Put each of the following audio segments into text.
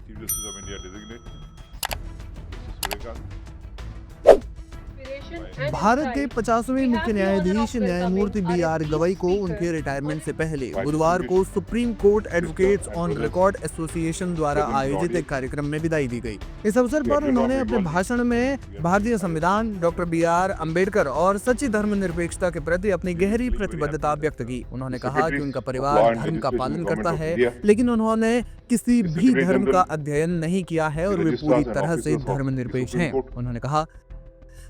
Chief Justice of India designate, Justice Sureka. Bharat के 50वें मुख्य न्यायाधीश न्यायमूर्ति बी.आर. गवई को उनके रिटायरमेंट से पहले बुधवार को supreme court advocates on record association द्वारा आयोजित एक कार्यक्रम में विदाई दी गई। इस अवसर पर उन्होंने अपने भाषण में भारतीय संविधान, डॉक्टर बी.आर. अम्बेडकर और सच्ची धर्मनिरपेक्षता के प्रति अपनी गहरी प्रतिबद्धता व्यक्त की। उन्होंने कहा कि उन्होंने परिवार धर्म का पालन करता है, लेकिन उन्होंने किसी भी धर्म का अध्ययन नहीं किया है और वे पूरी तरह से धर्मनिरपेक्ष हैं। उन्होंने कहा,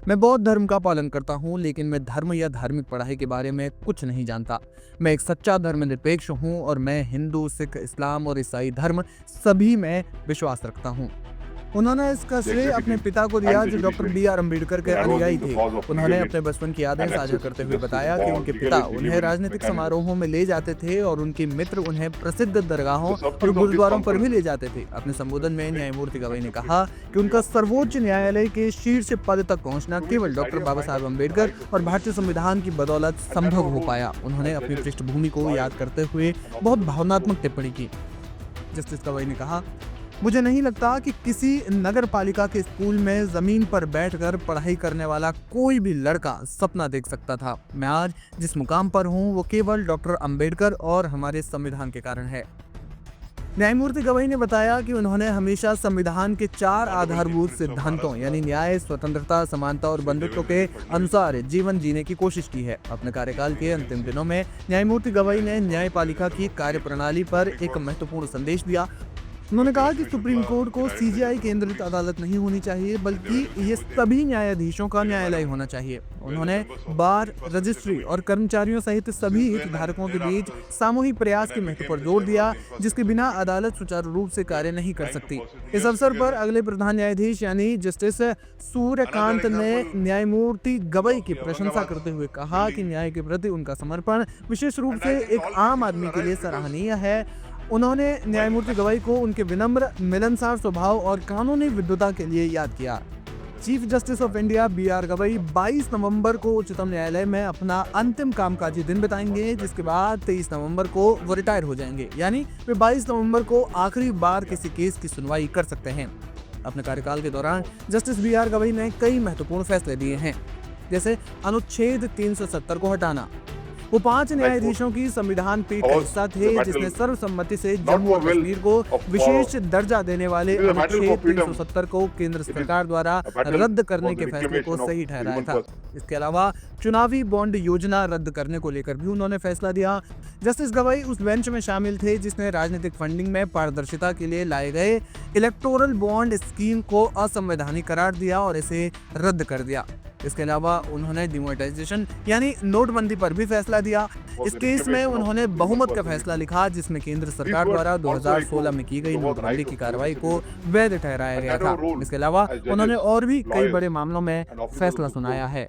मैं बौद्ध धर्म का पालन करता हूँ, लेकिन मैं धर्म या धार्मिक पढ़ाई के बारे में कुछ नहीं जानता। मैं एक सच्चा धर्मनिरपेक्ष हूँ और मैं हिंदू, सिख, इस्लाम और ईसाई धर्म सभी में विश्वास रखता हूँ। उन्होंने इसका श्रेय अपने पिता को दिया जो डॉक्टर बी.आर. अम्बेडकर के अनुयायी थे। उन्होंने अपने बचपन की यादें साझा करते हुए बताया कि उनके पिता उन्हें राजनीतिक समारोहों में ले जाते थे और उनके मित्र उन्हें प्रसिद्ध दरगाहों और गुरुद्वारों पर भी ले जाते थे। अपने संबोधन में न्यायमूर्ति गवई ने कहा कि उनका सर्वोच्च न्यायालय के शीर्ष पद तक पहुंचना केवल डॉक्टर बाबा साहब अम्बेडकर और भारतीय संविधान की बदौलत संभव हो पाया। उन्होंने अपनी पृष्ठभूमि को याद करते हुए बहुत भावनात्मक टिप्पणी की। जस्टिस गवई ने कहा, मुझे नहीं लगता कि किसी नगर पालिका के स्कूल में जमीन पर बैठकर पढ़ाई करने वाला कोई भी लड़का सपना देख सकता था। मैं आज जिस मुकाम पर हूं वो केवल डॉक्टर अंबेडकर और हमारे संविधान के कारण है। न्यायमूर्ति गवई ने बताया कि उन्होंने हमेशा संविधान के 4 आधारभूत सिद्धांतों यानी न्याय, स्वतंत्रता, समानता और बंधुत्व के अनुसार जीवन जीने की कोशिश की है। अपने कार्यकाल के अंतिम दिनों में न्यायमूर्ति गवई ने न्यायपालिका की कार्यप्रणाली पर एक महत्वपूर्ण संदेश दिया। उन्होंने कहा कि सुप्रीम कोर्ट को सीजीआई केंद्रित अदालत नहीं होनी चाहिए, बल्कि ये सभी न्यायाधीशों का न्यायालय होना चाहिए। उन्होंने बार, रजिस्ट्री और कर्मचारियों सहित सभी हितधारकों के बीच सामूहिक प्रयास के महत्व पर जोर दिया, जिसके बिना अदालत सुचारू रूप से कार्य नहीं कर सकती। इस अवसर पर अगले प्रधान न्यायाधीश यानी जस्टिस सूर्यकांत ने न्यायमूर्ति गवई की प्रशंसा करते हुए कहा कि न्याय के प्रति उनका समर्पण विशेष रूप से एक आम आदमी के लिए सराहनीय है। उन्होंने न्यायमूर्ति गवई को उनके विनम्र, मिलनसार स्वभाव और कानूनी विद्वता के लिए याद किया। Chief justice of India B R. Gavai 22 नवंबर को उच्चतम न्यायालय में अपना अंतिम कामकाजी दिन बिताएंगे, जिसके बाद 23 नवंबर को वो रिटायर हो जाएंगे। यानी वे 22 नवंबर को आखिरी बार किसी केस की सुनवाई कर सकते हैं। अपने कार्यकाल के दौरान जस्टिस बी.आर. गवई ने कई महत्वपूर्ण फैसले लिए हैं, जैसे अनुच्छेद 370 को हटाना। वो 5 न्यायाधीशों की संविधान पीठ का हिस्सा थे जिसने सर्वसम्मति से जम्मू और कश्मीर को विशेष दर्जा देने वाले अनुच्छेद 370 को केंद्र सरकार द्वारा रद्द करने के फैसले को सही ठहराया था। इसके अलावा चुनावी बॉन्ड योजना रद्द करने को लेकर भी उन्होंने फैसला दिया। जस्टिस गवई उस बेंच में शामिल थे जिसने राजनीतिक फंडिंग में पारदर्शिता के लिए लाए गए इलेक्टोरल बॉन्ड स्कीम को असंवैधानिक करार दिया और इसे रद्द कर दिया। इसके अलावा उन्होंने डिमोनेटाइजेशन यानी नोटबंदी पर भी फैसला दिया। इस केस में उन्होंने बहुमत का फैसला लिखा, जिसमें केंद्र सरकार द्वारा 2016 में की गई नोटबंदी की कार्रवाई को वैध ठहराया गया था। इसके अलावा उन्होंने और भी कई बड़े मामलों में फैसला सुनाया है।